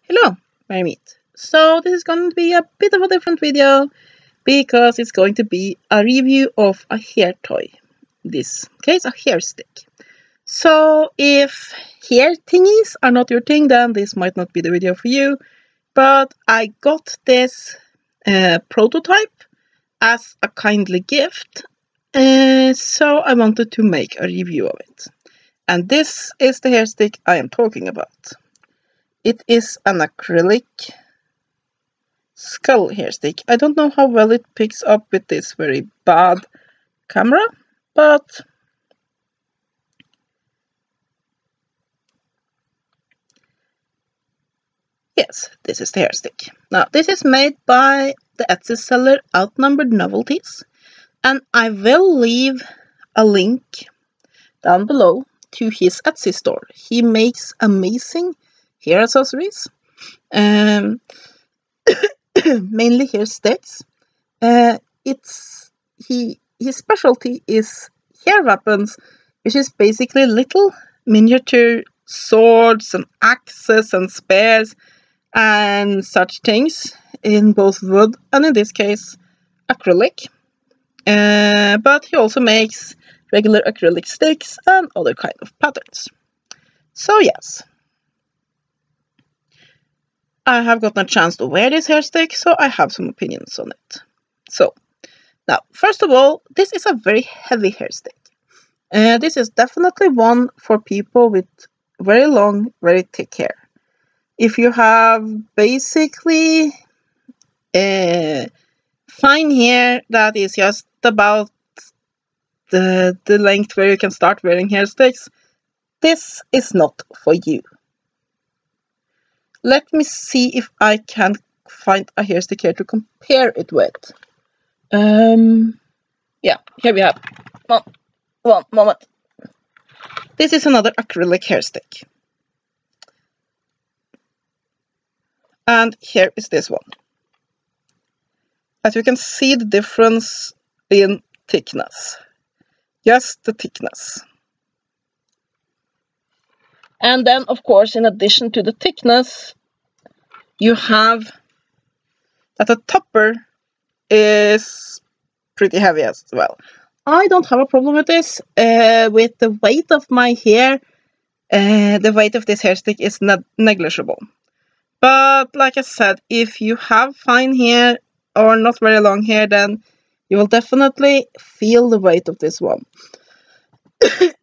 Hello, Mermaid. So this is going to be a bit of a different video because it's going to be a review of a hair toy. In this case, a hair stick. So if hair thingies are not your thing, then this might not be the video for you. But I got this prototype as a kindly gift, so I wanted to make a review of it. And this is the hair stick I am talking about. It is an acrylic skull hair stick. I don't know how well it picks up with this very bad camera, but yes, this is the hair stick. Now, this is made by the Etsy seller Outnumbered Novelties, and I will leave a link down below to his Etsy store. He makes amazing hair accessories, mainly hair sticks. His specialty is hair weapons, which is basically little miniature swords and axes and spears and such things in both wood and in this case acrylic. But he also makes regular acrylic sticks and other kind of patterns. So yes, I have gotten a chance to wear this hair stick, so I have some opinions on it. So now, first of all, this is a very heavy hair stick. This is definitely one for people with very long, very thick hair. If you have basically fine hair that is just about the length where you can start wearing hair sticks, this is not for you. Let me see if I can find a hair stick here to compare it with. Yeah, here we have one moment. This is another acrylic hair stick. And here is this one. As you can see the difference in thickness. Just the thickness. And then, of course, in addition to the thickness, you have that the topper is pretty heavy as well. I don't have a problem with this. With the weight of my hair, the weight of this hair stick is negligible. But like I said, if you have fine hair or not very long hair, then you will definitely feel the weight of this one.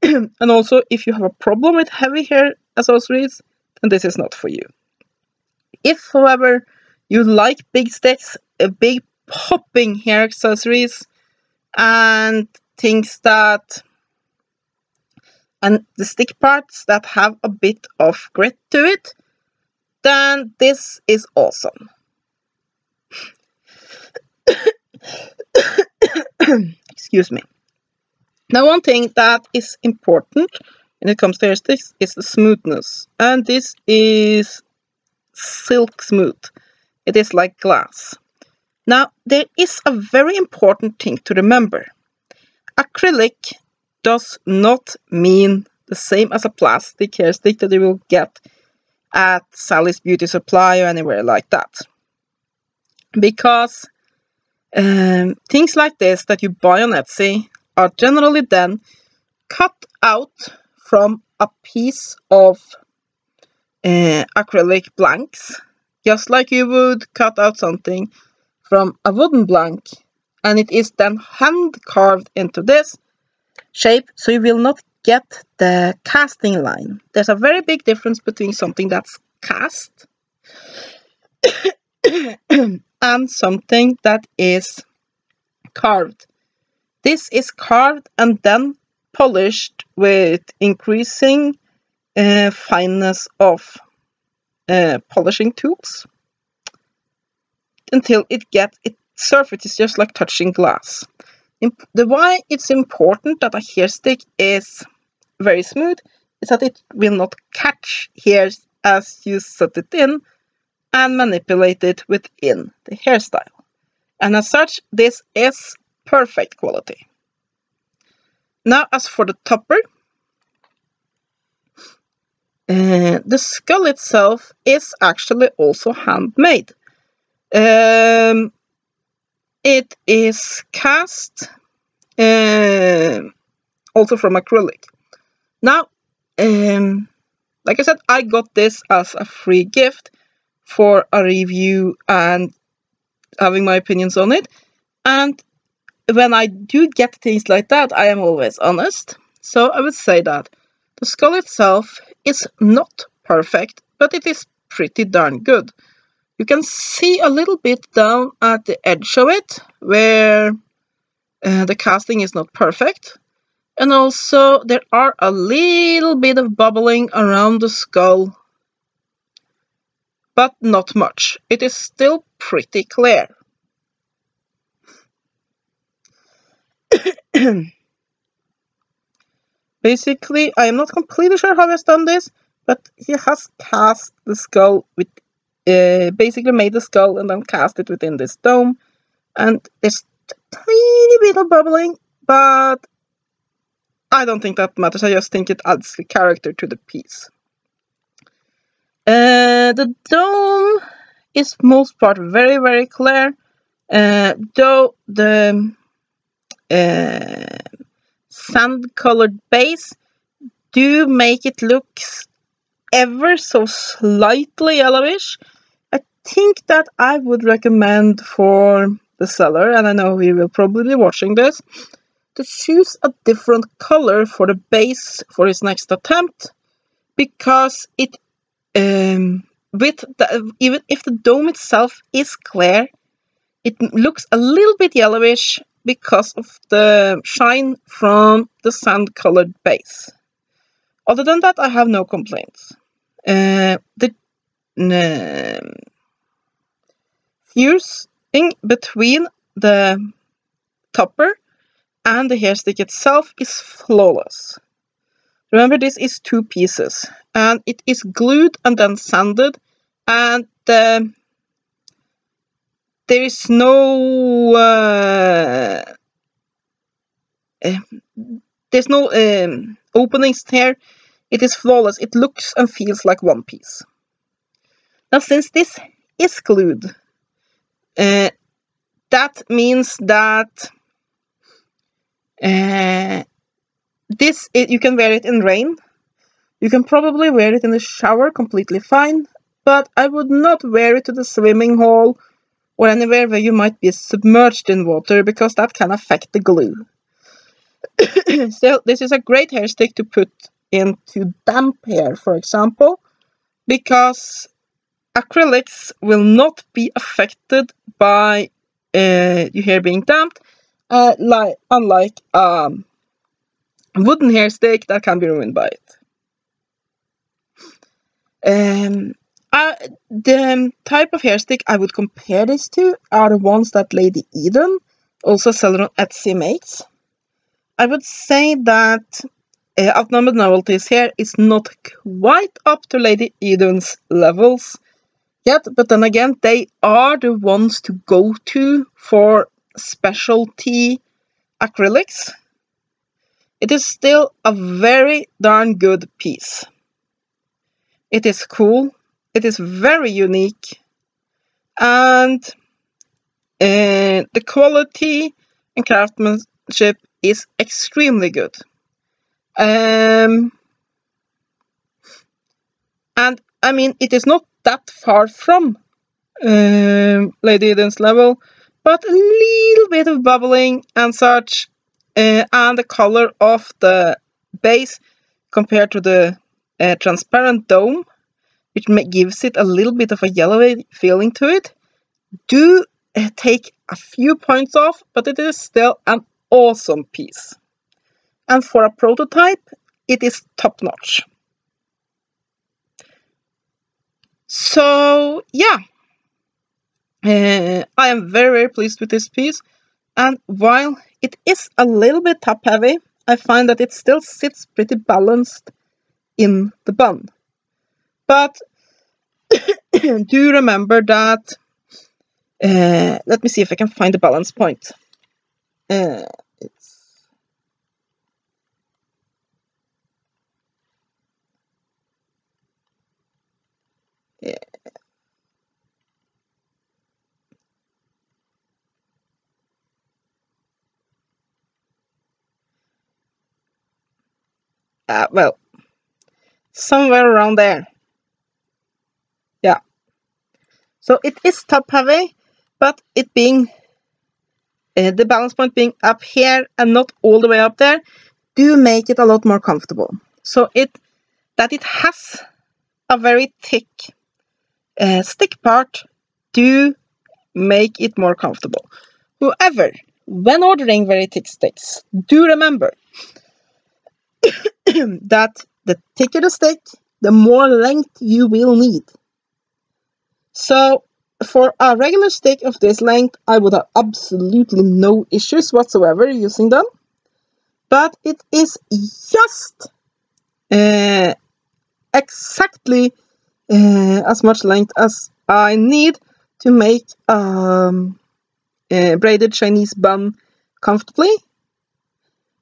And also, if you have a problem with heavy hair accessories, then this is not for you. If, however, you like big sticks, big popping hair accessories, and things that, and the stick parts that have a bit of grit to it, then this is awesome. Excuse me. Now, one thing that is important when it comes to hair sticks is the smoothness, and this is silk smooth. It is like glass. Now, there is a very important thing to remember. Acrylic does not mean the same as a plastic hair stick that you will get at Sally's Beauty Supply or anywhere like that. Because things like this that you buy on Etsy are generally then cut out from a piece of acrylic blanks, just like you would cut out something from a wooden blank, and it is then hand carved into this shape, so you will not get the casting line. There's a very big difference between something that's cast and something that is carved. This is carved and then polished with increasing fineness of polishing tools until its surface is just like touching glass. The why it's important that a hair stick is very smooth is that it will not catch hairs as you set it in and manipulate it within the hairstyle. And as such, this is perfect quality. Now, as for the topper, The skull itself is actually also handmade. It is cast also from acrylic. Now, like I said, I got this as a free gift for a review and having my opinions on it. And when I do get things like that, I am always honest. So I would say that the skull itself is not perfect, but it is pretty darn good. You can see a little bit down at the edge of it where the casting is not perfect. And also there are a little bit of bubbling around the skull, but not much. It is still pretty clear. Basically, I am not completely sure how he has done this, but he has cast the skull with, basically made the skull and then cast it within this dome. And there's a tiny bit of bubbling, but I don't think that matters. I just think it adds the character to the piece. The dome is most part very, very clear, though the sand-colored base do make it look ever so slightly yellowish. I think that I would recommend for the seller, and I know he will probably be watching this, to choose a different color for the base for his next attempt, because it even if the dome itself is clear, it looks a little bit yellowish because of the shine from the sand-colored base. Other than that, I have no complaints. The fusing between the topper and the hairstick itself is flawless. Remember, this is 2 pieces, and it is glued and then sanded, and there is no there's no openings here. It is flawless. It looks and feels like one piece. Now, since this is glued, that means that you can wear it in rain. You can probably wear it in the shower completely fine, but I would not wear it to the swimming hall or anywhere where you might be submerged in water, because that can affect the glue. So this is a great hair stick to put into damp hair, for example, because acrylics will not be affected by your hair being damped, unlike wooden hair stick that can be ruined by it. The type of hair stick I would compare this to are the ones that Lady Eden, also seller on Etsy, makes. I would say that Outnumbered Novelties here is not quite up to Lady Eden's levels yet, but then again, they are the ones to go to for specialty acrylics. It is still a very darn good piece. It is cool, it is very unique, and the quality and craftsmanship is extremely good. And I mean, it is not that far from Lady Eden's level, but a little bit of bubbling and such, and the color of the base compared to the transparent dome, which gives it a little bit of a yellowy feeling to it, do take a few points off, but it is still an awesome piece. And for a prototype, it is top-notch. So, yeah, I am very, very pleased with this piece. And while it is a little bit top-heavy, I find that it still sits pretty balanced in the bun. But do remember that, let me see if I can find the balance point. well, somewhere around there. Yeah. So it is top heavy, but it being the balance point being up here and not all the way up there, do make it a lot more comfortable. So that it has a very thick stick part do make it more comfortable. However, when ordering very thick sticks, do remember that the thicker the stick, the more length you will need. So for a regular stick of this length, I would have absolutely no issues whatsoever using them. But it is just exactly as much length as I need to make braided Chinese bun comfortably,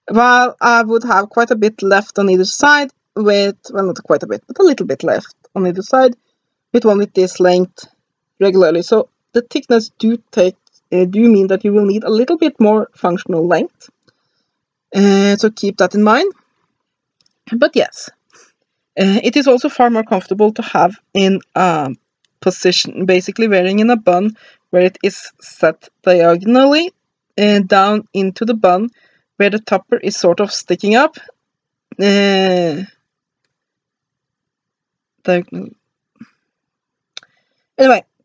while I would have quite a bit left on either side with, well, not quite a bit, but a little bit left on either side with one with this length regularly. So the thickness do mean that you will need a little bit more functional length. So keep that in mind. But yes, it is also far more comfortable to have in a position, basically wearing in a bun where it is set diagonally down into the bun, where the topper is sort of sticking up. Anyway,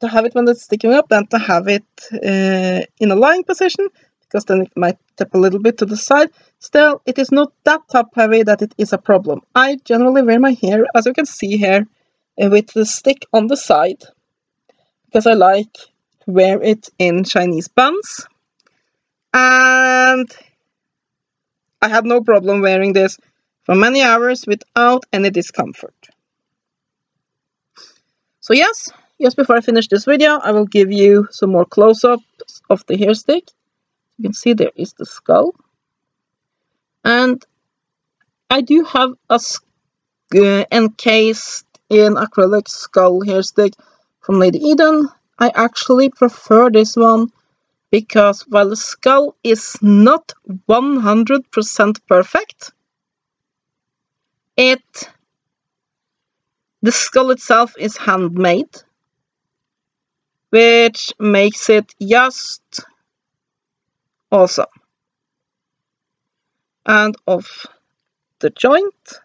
to have it when it's sticking up, then to have it in a lying position, because then it might tip a little bit to the side. Still, it is not that top heavy that it is a problem. I generally wear my hair, as you can see here, with the stick on the side, because I like to wear it in Chinese buns. And I had no problem wearing this for many hours without any discomfort. So yes, just before I finish this video, I will give you some more close-ups of the hair stick. You can see there is the skull. And I do have a encased in acrylic skull hair stick from Lady Eden. I actually prefer this one because while the skull is not 100% perfect, the skull itself is handmade, which makes it just awesome. And off the joint.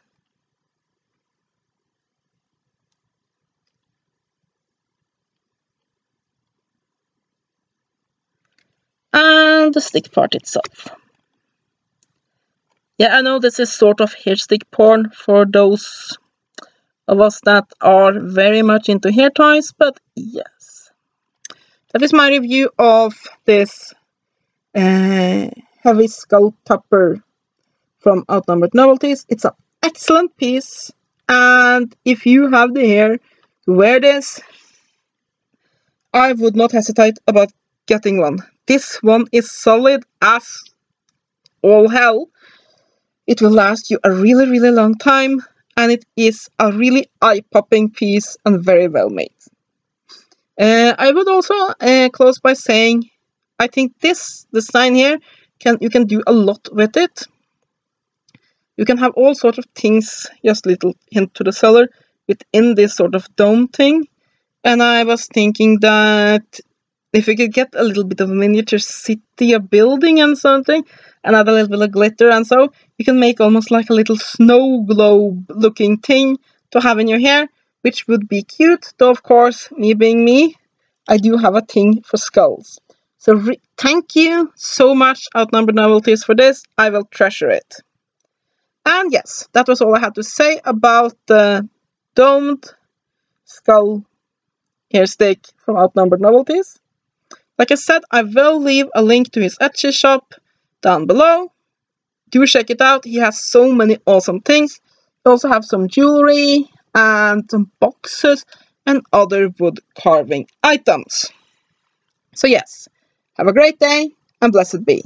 And the stick part itself. Yeah, I know this is sort of hair stick porn for those of us that are very much into hair toys, but yes. That is my review of this heavy skull topper from Outnumbered Novelties. It's an excellent piece, and if you have the hair to wear this, I would not hesitate about getting one. This one is solid as all hell. It will last you a really, really long time, and it is a really eye-popping piece and very well made. I would also close by saying, I think this design here, you can do a lot with it. You can have all sorts of things, just a little hint to the seller, within this sort of dome thing. And I was thinking that if we could get a little bit of a miniature city, a building and something, and add a little bit of glitter and so, you can make almost like a little snow globe looking thing to have in your hair, which would be cute. Though of course, me being me, I do have a thing for skulls. So thank you so much, Outnumbered Novelties, for this. I will treasure it. And yes, that was all I had to say about the domed skull hair stick from Outnumbered Novelties. Like I said, I will leave a link to his Etsy shop down below. Do check it out. He has so many awesome things. He also has some jewelry and some boxes and other wood carving items. So yes, have a great day and blessed be.